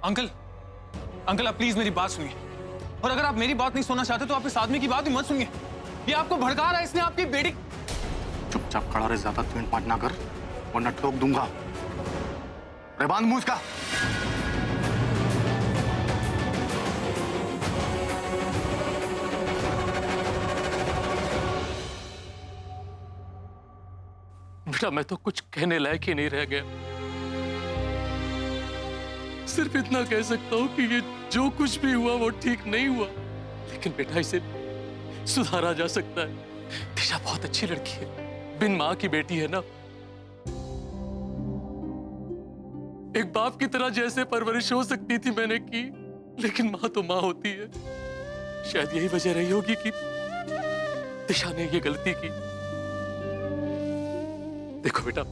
Uncle, uncle आप please मेरी बात सुनिए। और अगर आप मेरी बात नहीं सुनना चाहते तो आप इस आदमी की बात भी मत सुनिए। ये आपको भड़का रहा है, इसने आपकी बेटी। चुपचाप खड़ा रहे, ज्यादा ट्विन पार्ट ना कर वरना ठोक दूंगा। रे बांध मुंह इसका। बेटा मैं तो कुछ कहने लायक ही नहीं रह गया। सिर्फ इतना कह सकता हूं कि ये जो कुछ भी हुआ वो ठीक नहीं हुआ, लेकिन बेटा इसे सुधारा जा सकता है। दिशा बहुत अच्छी लड़की है, बिन मां की बेटी है ना। एक बाप की तरह जैसे परवरिश हो सकती थी मैंने की, लेकिन मां तो मां होती है। शायद यही वजह रही होगी कि दिशा ने ये गलती की। देखो बेटा,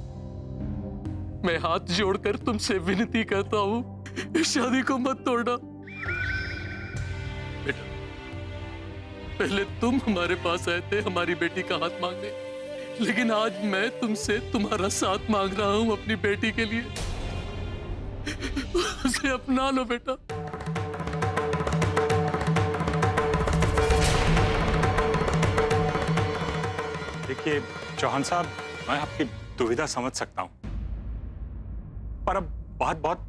मैं हाथ जोड़कर तुमसे विनती करता हूं, इस शादी को मत तोड़ना। बेटा पहले तुम हमारे पास आए थे हमारी बेटी का हाथ मांगने, लेकिन आज मैं तुमसे तुम्हारा साथ मांग रहा हूं अपनी बेटी के लिए। उसे अपना लो बेटा। देखिए चौहान साहब, मैं आपकी दुविधा समझ सकता हूं, पर अब बात बहुत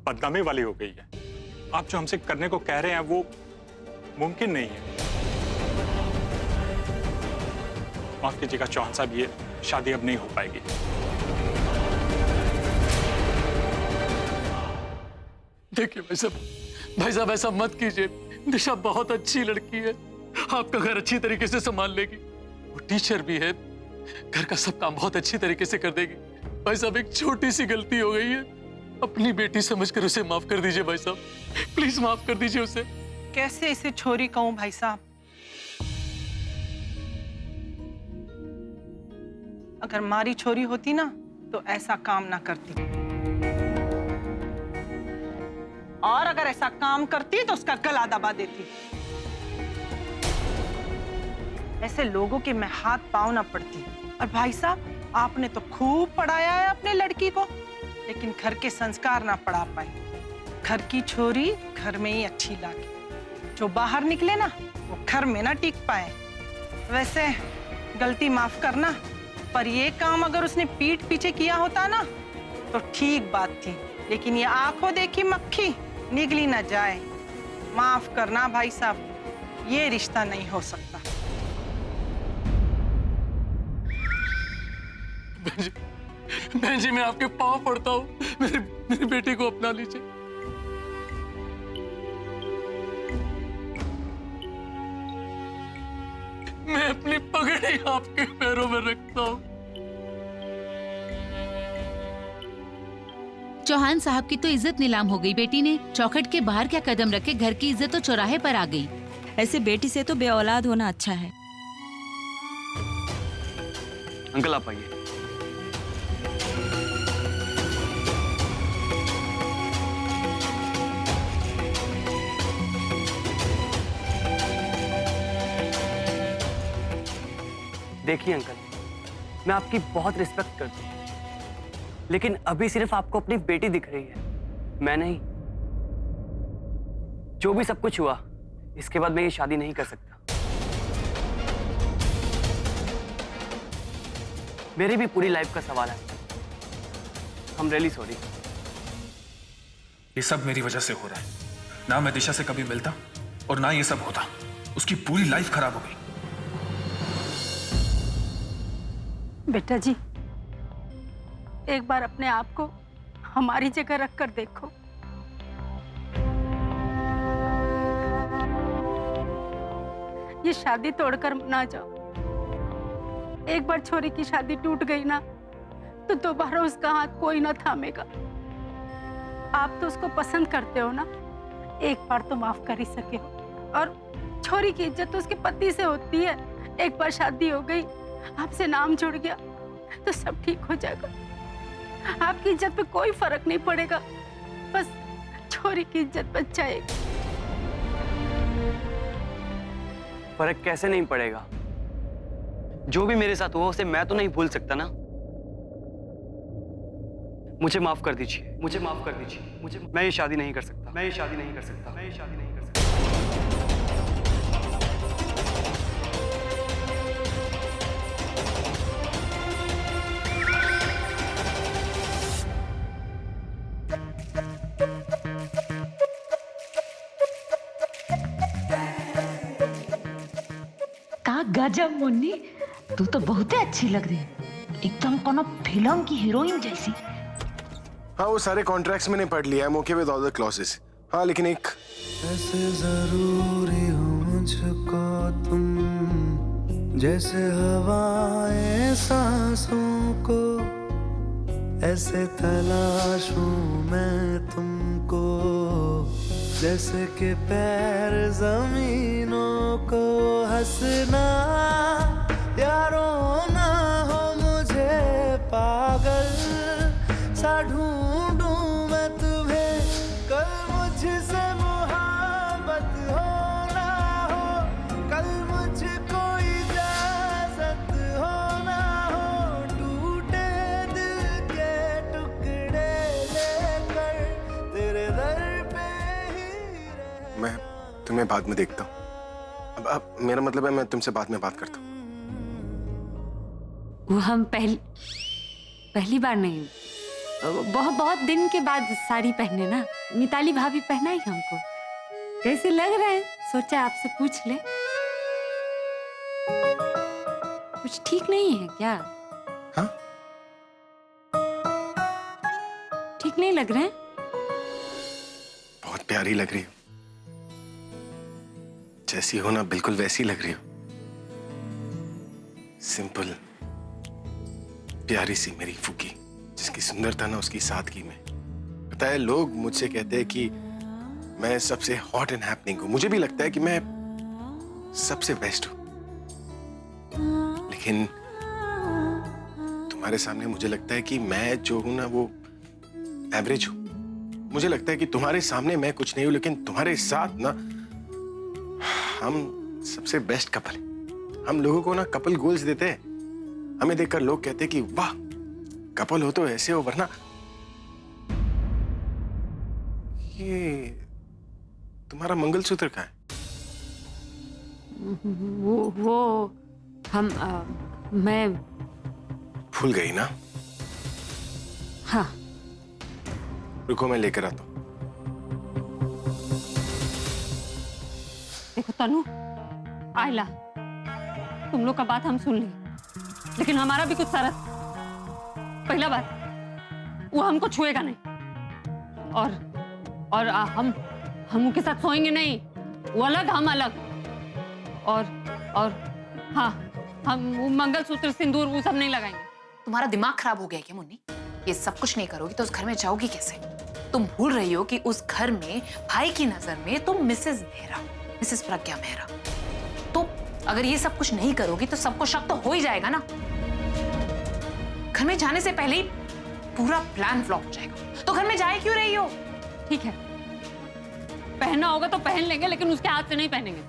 बदनामी वाली हो गई है। आप जो हमसे करने को कह रहे हैं वो मुमकिन नहीं है। माफ कीजिएगा चौहान साहब, ये शादी अब नहीं हो पाएगी। देखिए भाई साहब ऐसा मत कीजिए। दिशा बहुत अच्छी लड़की है, आपका घर अच्छी तरीके से संभाल लेगी। वो टीचर भी है, घर का सब काम बहुत अच्छी तरीके से कर देगी। भाई साहब एक छोटी सी गलती हो गई है, अपनी बेटी समझकर उसे माफ कर दीजिए भाई साहब, प्लीज माफ कर दीजिए उसे। कैसे इसे छोरी कहूं भाई साहब? अगर मारी छोरी होती ना तो ऐसा काम ना करती, और अगर ऐसा काम करती तो उसका गला दबा देती। ऐसे लोगों के मैं हाथ पांव ना पड़ती। और भाई साहब आपने तो खूब पढ़ाया है अपने लड़की को, लेकिन घर के संस्कार ना पढ़ा पाए। घर की छोरी घर में ही अच्छी लागे, जो बाहर निकले ना वो घर में ना टिक पाए। वैसे गलती माफ करना, पर ये काम अगर उसने पीठ पीछे किया होता ना तो ठीक बात थी, लेकिन ये आंखों देखी मक्खी निगली ना जाए। माफ करना भाई साहब, ये रिश्ता नहीं हो सकता। बहन जी मैं आपके पांव पड़ता हूँ, मेरी बेटी को अपना लीजिए। मैं अपनी पगड़ी आपके पैरों में रखता हूँ। चौहान साहब की तो इज्जत नीलाम हो गई बेटी ने। चौखट के बाहर क्या कदम रखे, घर की इज्जत तो चौराहे पर आ गई। ऐसे बेटी से तो बे औलाद होना अच्छा है। अंकल आप आइए। देखिए अंकल, मैं आपकी बहुत रिस्पेक्ट करती हूँ, लेकिन अभी सिर्फ आपको अपनी बेटी दिख रही है, मैं नहीं। जो भी सब कुछ हुआ, इसके बाद मैं ये शादी नहीं कर सकता। मेरी भी पूरी लाइफ का सवाल है। I'm really sorry। ये सब मेरी वजह से हो रहा है। ना मैं दिशा से कभी मिलता और ना ये सब होता। उसकी पूरी लाइफ खराब हो गई। बेटा जी, एक बार अपने आप को हमारी जगह रखकर देखो। ये शादी तोड़कर ना जाओ। एक बार छोरी की शादी टूट गई ना तो दोबारा उसका हाथ कोई ना थामेगा। आप तो उसको पसंद करते हो ना, एक बार तो माफ कर ही सके हो। और छोरी की इज्जत तो उसके पति से होती है। एक बार शादी हो गई, आपसे नाम जुड़ गया तो सब ठीक हो जाएगा। आपकी इज्जत पे कोई फर्क नहीं पड़ेगा, बस छोरी की इज्जत बच जाएगी। फर्क कैसे नहीं पड़ेगा? जो भी मेरे साथ हुआ उसे मैं तो नहीं भूल सकता ना। मुझे माफ कर दीजिए, मुझे माफ कर दीजिए। मैं ये शादी नहीं कर सकता, मैं ये शादी नहीं कर सकता, मैं ये शादी नहीं कर सकता। का गजब मुन्नी, तू तो बहुत अच्छी लग रही है, एकदम कोनो फिल्म की हीरोइन जैसी। हाँ, वो सारे कॉन्ट्रैक्ट्स मैंने पढ़ लिया है, okay with all the clauses. हाँ, लेकिन एक ऐसे जरूरी हो मुझको तुम, जैसे हवाएं सांसों को, ऐसे तलाशूं मैं तुमको, जैसे कि पैर जमीनों को। हंसना या रोना हो मुझे पागल सा ढूंढूं मैं तुम्हें, कल मुझसे मोहब्बत हो ना हो, कल मुझको इजाजत हो ना हो, टूटे दिल के टुकड़े लेकर तेरे दर पे ही रह। मैं तुम्हें बाद में देखता हूँ। अब मेरा मतलब है मैं तुमसे बाद में बात करता हूँ। वो हम पहली बार नहीं, बहुत दिन के बाद साड़ी पहने ना। मिताली भाभी पहनाई हमको, कैसे लग रहे हैं, सोचा आपसे पूछ ले। कुछ ठीक नहीं है क्या? हाँ? ठीक नहीं लग रहे हैं? बहुत प्यारी लग रही हो, जैसी हो ना बिल्कुल वैसी लग रही हो। सिंपल प्यारी सी मेरी फूकी, जिसकी सुंदरता ना उसकी सादगी में। पता है, लोग मुझसे कहते हैं कि मैं सबसे हॉट एंड हैपनिंग हूं। मुझे भी लगता है कि मैं सबसे बेस्ट हूं, लेकिन तुम्हारे सामने मुझे लगता है कि मैं जो हूं ना वो एवरेज हूं। मुझे लगता है कि तुम्हारे सामने मैं कुछ नहीं हूं, लेकिन तुम्हारे साथ ना हम सबसे बेस्ट कपल हैं। हम लोगों को ना कपल गोल्स देते हैं, हमें देखकर लोग कहते हैं कि वाह कपल हो तो ऐसे हो, वरना ये तुम्हारा मंगलसूत्र कहाँ है? वो हम मैं भूल गई ना? हाँ, रुको मैं लेकर आता हूँ। देखो तनु, आयला, तुम लोग का बात हम सुन ली, लेकिन हमारा भी कुछ शर्त। पहला बात, वो हमको छुएगा नहीं, और हम उनके साथ सोएंगे नहीं, वो अलग हम अलग। और हाँ, हम वो मंगलसूत्र सिंदूर वो सब नहीं लगाएंगे। तुम्हारा दिमाग खराब हो गया क्या मुन्नी? ये सब कुछ नहीं करोगी तो उस घर में जाओगी कैसे? तुम भूल रही हो कि उस घर में भाई की नजर में तुम मिसेस मेहरा, मिसेस प्रज्ञा मेहरा। तो अगर ये सब कुछ नहीं करोगी तो सबको शक तो हो ही जाएगा ना। घर में जाने से पहले ही पूरा प्लान फ्लॉप हो जाएगा। तो घर में जाए क्यों रही हो? ठीक है, पहनना होगा तो पहन लेंगे, लेकिन उसके हाथ से नहीं पहनेंगे।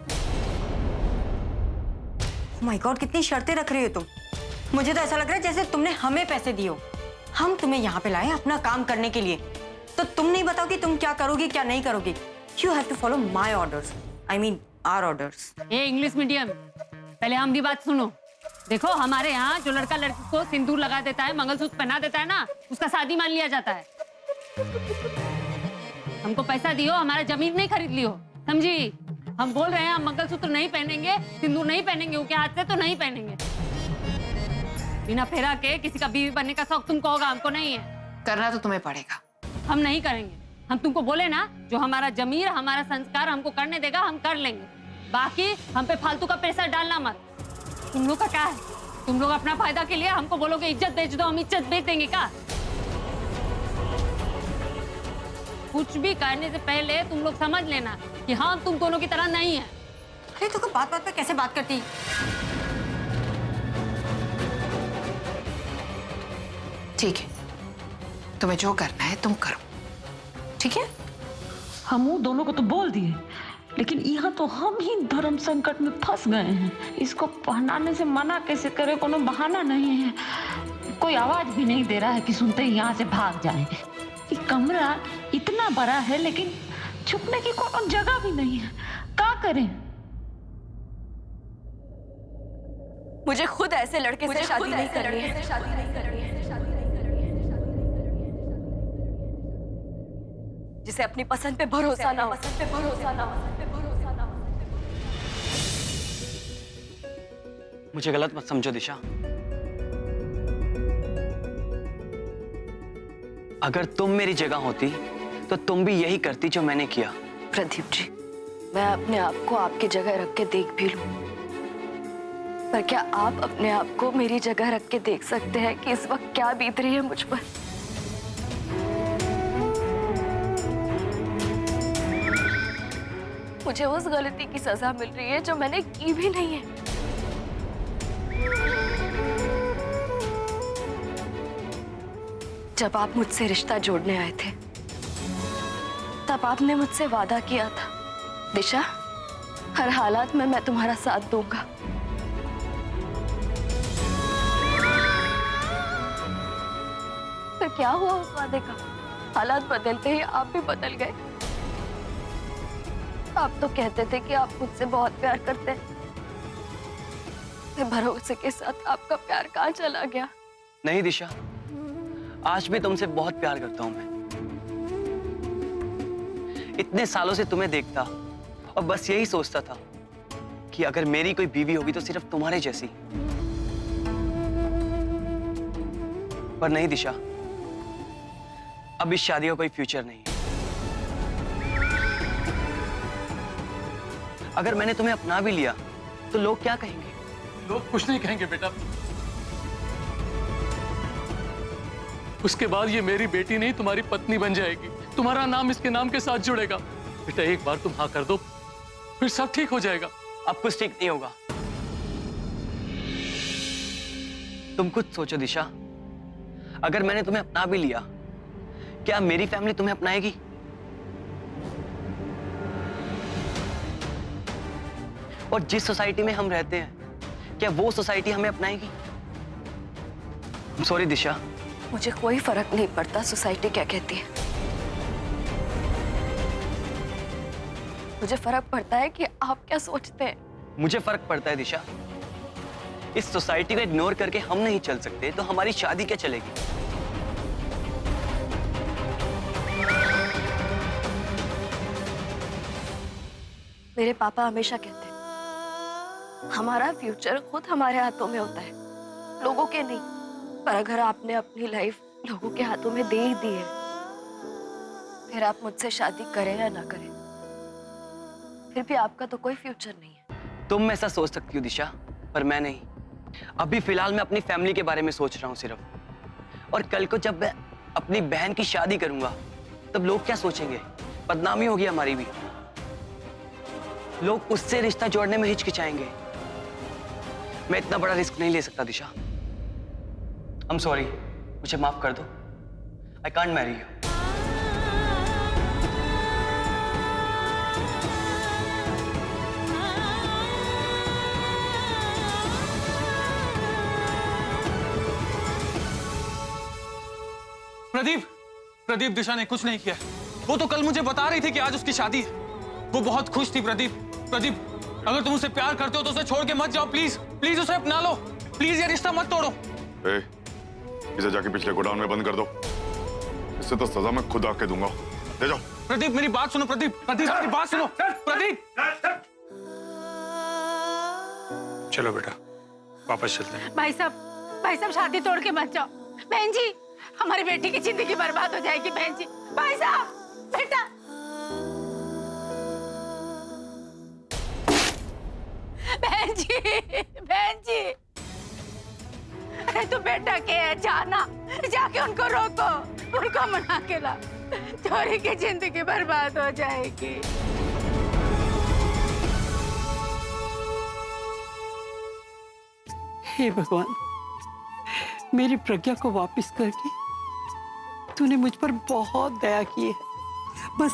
माय गॉड, कितनी शर्तें रख रही हो तुम। मुझे तो ऐसा लग रहा है जैसे तुमने हमें पैसे दिए हो। हम तुम्हें यहाँ पे लाए अपना काम करने के लिए, तो तुम नहीं बताओ कि तुम क्या करोगी क्या नहीं करोगी। You have to follow my orders, I mean our orders. ये इंग्लिश मीडियम, पहले हम भी बात सुनो। देखो, हमारे यहाँ जो लड़का लड़की को सिंदूर लगा देता है, मंगलसूत्र पहना देता है ना, उसका शादी मान लिया जाता है। हमको पैसा दियो, हमारा जमीन नहीं खरीद लियो, समझी? हम बोल रहे हैं हम मंगलसूत्र नहीं पहनेंगे, सिंदूर नहीं पहनेंगे, उनके हाथ से तो नहीं पहनेंगे। बिना फेरा के किसी का बीवी बनने का शौक तुमको होगा, हमको नहीं है। करना तो तुम्हें पड़ेगा। हम नहीं करेंगे। हम तुमको बोले ना, जो हमारा जमीर, हमारा संस्कार हमको करने देगा, हम कर लेंगे। बाकी हम पे फालतू का पैसा डालना मत। तुम लोग का क्या है? तुम लोग अपना फायदा के लिए हमको बोलोगे इज्जत बेच दो, हम इज्जत बेच देंगे क्या? कुछ भी करने से पहले तुम लोग समझ लेना कि हम तुम दोनों की तरह नहीं है। अरे तू बात बात पे कैसे बात करती? ठीक है, तुम्हें जो करना है तुम करो, ठीक है? हम वो दोनों को तो बोल दिए, लेकिन यहाँ तो हम ही धर्म संकट में फंस गए हैं। इसको पहनाने से मना कैसे करे, कोनो बहाना नहीं है। कोई आवाज भी नहीं दे रहा है कि सुनते ही यहाँ से भाग जाएं। ये कमरा इतना बड़ा है लेकिन छुपने की कोई जगह भी नहीं है। क्या करें? मुझे खुद ऐसे लड़के से शादी नहीं करनी है। जिसे अपनी पसंद पे भरोसा ना हो। मुझे गलत मत समझो दिशा। अगर तुम मेरी जगह होती तो तुम भी यही करती जो मैंने किया। प्रदीप जी, मैं अपने आप को आपकी जगह रख के देख भी लूं, पर क्या आप अपने आप को मेरी जगह रख के देख सकते हैं कि इस वक्त क्या बीत रही है मुझ पर? मुझे उस गलती की सजा मिल रही है जो मैंने की भी नहीं है। जब आप मुझसे रिश्ता जोड़ने आए थे तब आपने मुझसे वादा किया था, दिशा, हर हालात में मैं तुम्हारा साथ दूंगा। फिर क्या हुआ उस वादे का? हालात बदलते ही आप भी बदल गए। आप तो कहते थे कि आप मुझसे बहुत प्यार करते हैं। फिर भरोसे के साथ आपका प्यार कहाँ चला गया? नहीं दिशा, आज भी तुमसे बहुत प्यार करता हूं मैं। इतने सालों से तुम्हें देखता और बस यही सोचता था कि अगर मेरी कोई बीवी होगी तो सिर्फ तुम्हारे जैसी। पर नहीं दिशा, अब इस शादी का कोई फ्यूचर नहीं है। अगर मैंने तुम्हें अपना भी लिया तो लोग क्या कहेंगे? लोग कुछ नहीं कहेंगे बेटा। उसके बाद ये मेरी बेटी नहीं तुम्हारी पत्नी बन जाएगी। तुम्हारा नाम इसके नाम के साथ जुड़ेगा। बेटा एक बार तुम हाँ कर दो, फिर सब ठीक हो जाएगा। अब कुछ ठीक नहीं होगा। तुम खुद सोचो दिशा, अगर मैंने तुम्हें अपना भी लिया, क्या मेरी फैमिली तुम्हें अपनाएगी? और जिस सोसाइटी में हम रहते हैं, क्या वो सोसाइटी हमें अपनाएगी? सॉरी दिशा। मुझे कोई फर्क नहीं पड़ता सोसाइटी क्या कहती है। मुझे फर्क पड़ता है कि आप क्या सोचते हैं। मुझे फर्क पड़ता है दिशा। इस सोसाइटी को इग्नोर करके हम नहीं चल सकते तो हमारी शादी क्या चलेगी? मेरे पापा हमेशा कहते हैं हमारा फ्यूचर खुद हमारे हाथों में होता है, लोगों के नहीं। पर अगर आपने अपनी लाइफ लोगों के हाथों में दे ही दी है, फिर आप मुझसे शादी करें या ना करें, फिर भी आपका तो कोई फ्यूचर नहीं है। तुम ऐसा सोच सकती हो दिशा, पर मैं नहीं। अभी फिलहाल मैं अपनी फैमिली के बारे में सोच रहा हूँ सिर्फ। और कल को जब मैं अपनी बहन की शादी करूंगा तब लोग क्या सोचेंगे? बदनामी होगी हमारी भी। लोग उससे रिश्ता जोड़ने में हिचकिचाएंगे। मैं इतना बड़ा रिस्क नहीं ले सकता दिशा। आई एम सॉरी, मुझे माफ कर दो। I can't marry you. Pradeep Disha ने कुछ नहीं किया। वो तो कल मुझे बता रही थी कि आज उसकी शादी है। वो बहुत खुश थी। प्रदीप, अगर तुम उसे प्यार करते हो तो उसे छोड़ के मत जाओ। प्लीज प्लीज उसे अपना लो। प्लीज ये रिश्ता मत तोड़ो। इसे जाके पिछले गोडाउन में बंद कर दो। इससे तो सजा मैं खुद आके दूंगा। ले जाओ। प्रदीप मेरी बात सुनो। प्रदीप मेरी बात सुनो। प्रदीप, चलो बेटा, वापस चलते हैं। भाई साहब शादी तोड़ के मत जाओ। बहन जी, हमारी बेटी की जिंदगी बर्बाद हो जाएगी। बहन जी, भाई साहब, बेटा। बहन जी, अरे तू बेटा के है, जाना, जाके उनको रोको, उनको मना के ला। छोरी की जिंदगी बर्बाद हो जाएगी। हे भगवान, मेरी प्रज्ञा को वापस करके तूने मुझ पर बहुत दया की है। बस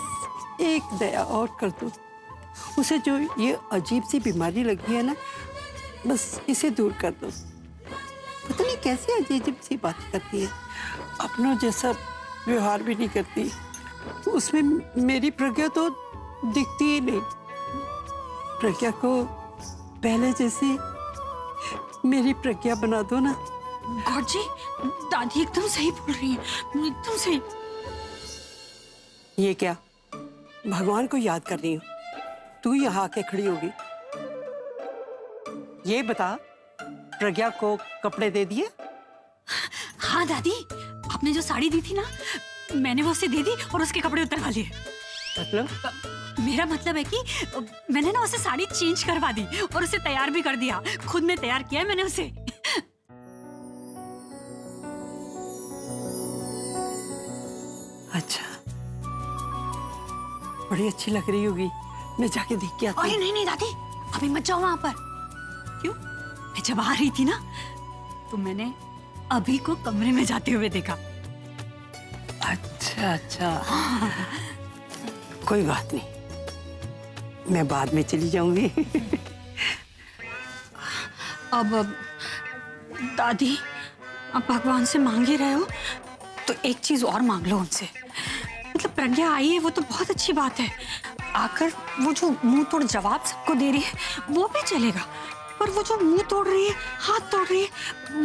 एक दया और कर दो। उसे जो ये अजीब सी बीमारी लगी है ना, बस इसे दूर कर दो। पता नहीं कैसे अजीब सी बात करती है, अपनों जैसा व्यवहार भी नहीं करती। उसमें मेरी प्रज्ञा तो दिखती ही नहीं। प्रज्ञा को पहले जैसी मेरी प्रज्ञा बना दो ना। गॉड जी, दादी एकदम सही बोल रही है, एकदम सही। ये क्या, भगवान को याद कर रही हूँ, तू यहाँ आके खड़ी होगी। ये बता, प्रज्ञा को कपड़े दे दिए? हाँ दादी, आपने जो साड़ी दी थी ना, मैंने वो उसे दे दी और उसके कपड़े उतरवा लिए। मतलब? मेरा मतलब है कि मैंने ना उसे साड़ी चेंज करवा दी और उसे तैयार भी कर दिया। खुद ने तैयार किया है मैंने उसे। अच्छा, बड़ी अच्छी लग रही होगी, मैं जाके देख के आती हूँ। अरे नहीं नहीं दादी, अभी मत जाओ वहां पर। क्यों? मैं जब आ रही थी ना, तो मैंने अभी को कमरे में जाते हुए देखा। अच्छा अच्छा, कोई बात नहीं, मैं बाद में चली जाऊंगी। अब दादी, अब भगवान से मांग ही रहे हो तो एक चीज और मांग लो उनसे। मतलब प्रज्ञा आई है वो तो बहुत अच्छी बात है, आकर वो जो मुंह तोड़ जवाब सबको दे रही है वो भी चलेगा, पर वो जो मुंह तोड़ रही है, हाथ तोड़ रही है,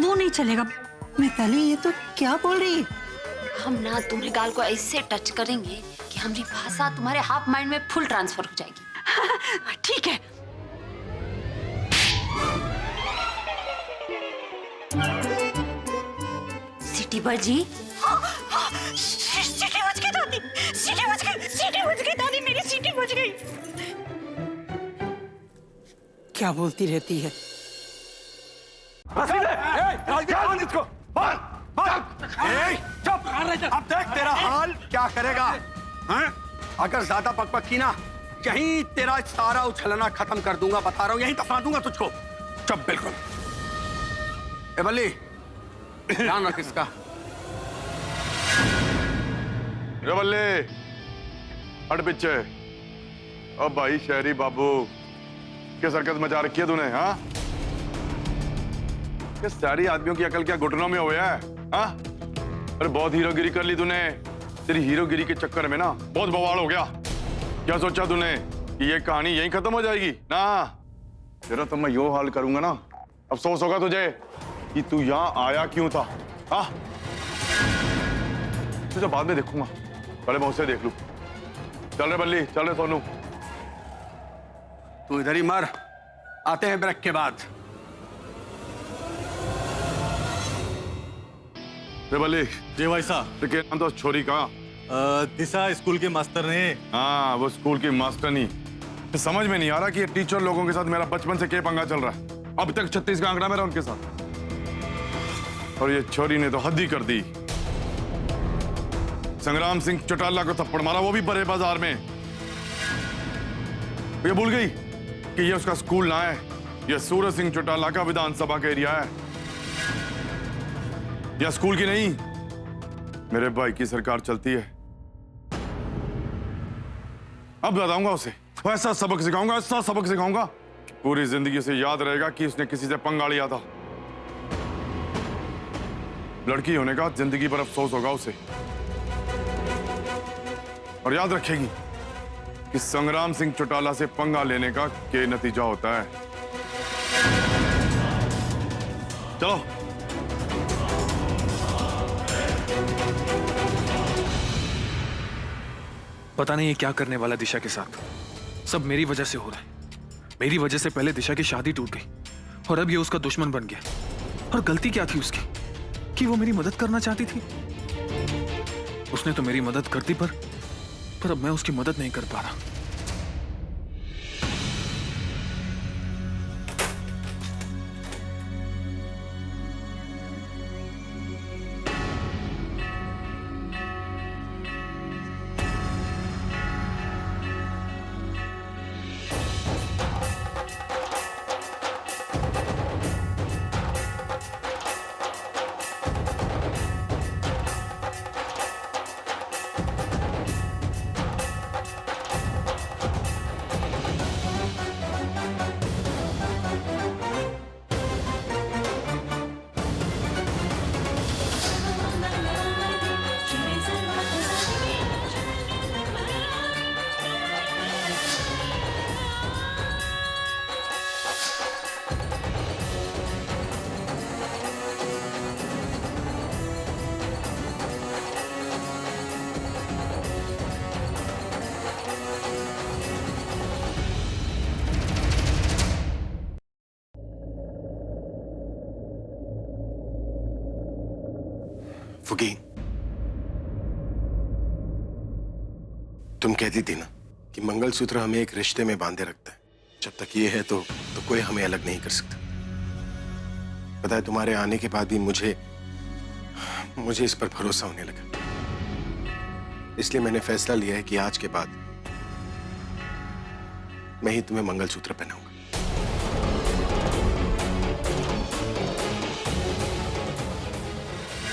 वो नहीं चलेगा। मिताली, ये तो क्या बोल रही है? हम ना तुम्हारे गाल को ऐसे टच करेंगे कि हमारी भाषा तुम्हारे हाफ माइंड में फुल ट्रांसफर हो जाएगी। ठीक है। सिटी बजी। सीटी बज गई दादी, सीटी बज गई, सीटी बज गई दादी, मेरी सीटी बज गई। क्या बोलती रहती है? अब देख तेरा हाल क्या करेगा, हैं? अगर ज्यादा पकपक की ना, यहीं तेरा सारा उछलना खत्म कर दूंगा, बता रहा हूँ, यहीं दफना दूंगा तुझको। चुप बिल्कुल। ए बल्ली, ध्यान रख इसका। रे बल्ले, हट पीछे। अब भाई शहरी बाबू, किस हरकत मचा रखी है तूने? हाँ, किस सारी आदमियों की अकल क्या घुटनों में हो गया है? हाँ, अरे बहुत हीरोगिरी कर ली तूने। तेरी हीरोगिरी के चक्कर में ना बहुत बवाल हो गया। क्या सोचा तूने कि ये कहानी यहीं खत्म हो जाएगी? ना, तेरा तो मैं यो हाल करूंगा ना, अफसोस होगा तुझे कि तू यहाँ आया क्यों था। हाँ, तुझे बाद में देखूंगा, पहले मैं उसे देख लूं। चल रे बल्ली, चल रे सोनू। तू इधर ही मर, आते हैं ब्रेक के बाद। रे बल्ली। जी भाई साहब। क्या नाम था उस छोरी का? दिशा, स्कूल के मास्टर ने। हाँ, वो स्कूल की मास्टर नहीं। समझ में नहीं आ रहा कि ये टीचर लोगों के साथ मेरा बचपन से क्या पंगा चल रहा है। अब तक 36 का आंकड़ा मेरा उनके साथ, और ये छोरी ने तो हद ही कर दी। संग्राम सिंह चौटाला को थप्पड़ मारा, वो भी बड़े बाजार में। ये भूल गई कि ये उसका स्कूल ना है, ये सूरज सिंह चौटाला का विधानसभा का एरिया है। या स्कूल की नहीं, मेरे भाई की सरकार चलती है। अब बताऊंगा उसे, ऐसा सबक सिखाऊंगा, ऐसा सबक सिखाऊंगा, पूरी जिंदगी से याद रहेगा कि उसने किसी से पंगा लिया था। लड़की होने का जिंदगी पर अफसोस होगा उसे, और याद रखेगी कि संग्राम सिंह चौटाला से पंगा लेने का क्या नतीजा होता है। चलो। पता नहीं ये क्या करने वाला दिशा के साथ। सब मेरी वजह से हो रहा है। मेरी वजह से पहले दिशा की शादी टूट गई और अब ये उसका दुश्मन बन गया। और गलती क्या थी उसकी कि वो मेरी मदद करना चाहती थी। उसने तो मेरी मदद कर दी, पर अब मैं उसकी मदद नहीं कर पा रहा। फुगी, तुम कहती थी ना कि मंगलसूत्र हमें एक रिश्ते में बांधे रखता है। जब तक ये है तो कोई हमें अलग नहीं कर सकता। पता है, तुम्हारे आने के बाद भी मुझे इस पर भरोसा होने लगा। इसलिए मैंने फैसला लिया है कि आज के बाद मैं ही तुम्हें मंगलसूत्र पहनाऊंगा।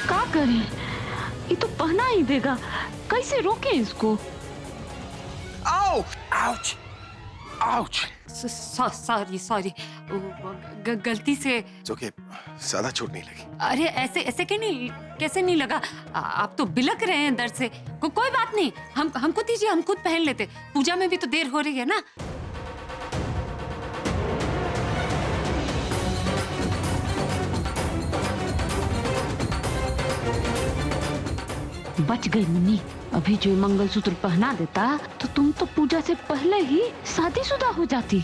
क्या करें? ये तो पहना ही देगा, कैसे रोके इसको? आउच! सॉरी गलती से। ओके, ज्यादा चोट नहीं लगी। अरे ऐसे कैसे नहीं लगा? आप तो बिलक रहे हैं दर्द से। कोई बात नहीं, हमको दीजिए, हम खुद पहन लेते। पूजा में भी तो देर हो रही है ना। बच गई मुन्नी। अभी जो मंगलसूत्र पहना देता तो तुम तो पूजा से पहले ही शादीशुदा हो जाती।